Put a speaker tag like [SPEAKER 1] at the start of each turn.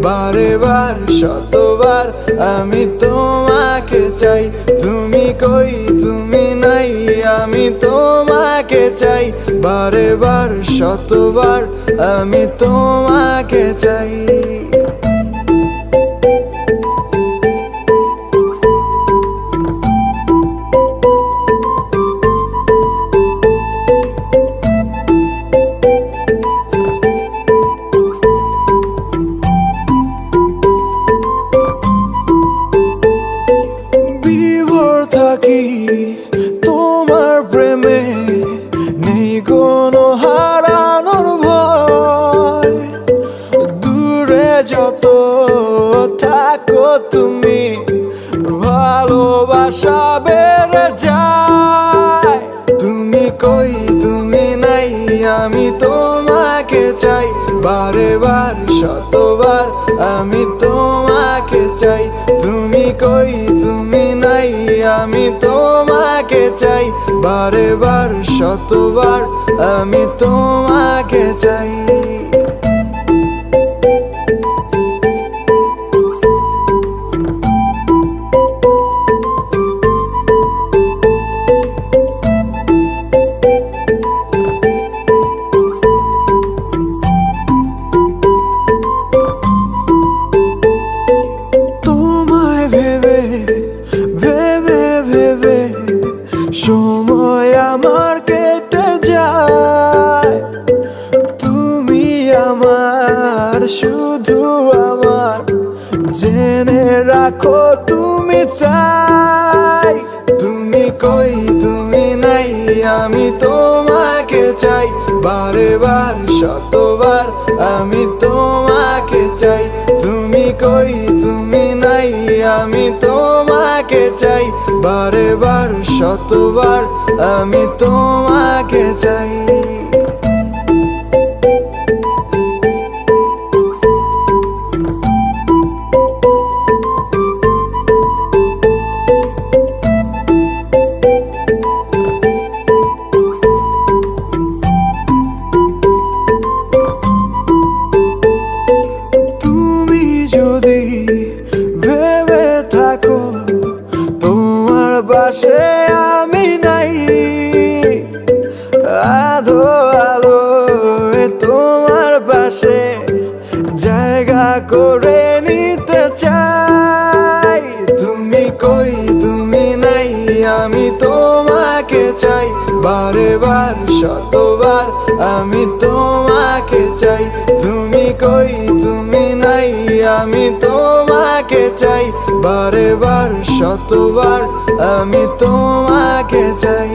[SPEAKER 1] বারে বার শতবার আমি তোমাকে চাই। তুমি কই তুমি নাই, আমি তোমাকে চাই। বারে বার শতবার আমি তোমাকে চাই। থাকি তোমার প্রেমে, নেই কোনো হারানোর ভয়। দূরে যত থাকো তুমি, ভালোবাসা বেড়ে যায়। তুমি কই তুমি নাই, আমি তোমাকে চাই। বারে বার শতবার আমি তোমাকে চাই। তুমি কই তুমি নাই, আমি তোমাকে চাই। বারে বার শতবার আমি তোমাকে চাই। সময় আমার কেটে যায়, তুমি আমার শুধু আমার, জেনে রাখো তুমি তাই। তুমি কই তুমি নাই, আমি তোমাকে চাই। বারে বার শতবার আমি তোমাকে চাই। তুমি কই তুমি নাই, আমি তোমাকে চাই। বারে বার শতবার আমি তোমাকে চাই। তুমি যদি ভেবে থাকো তোমার পাশে আমি নাই, আধো আলো তোমার পাশে জায়গা করে নিতে চাই। তুমি কই তুমি নাই, আমি তোমাকে চাই। বারে বার শতবার আমি তোমাকে চাই। তুমি কই তুমি নাই, আমি তোমাকে চাই। বারে বার শতবার আমি তোমাকে চাই।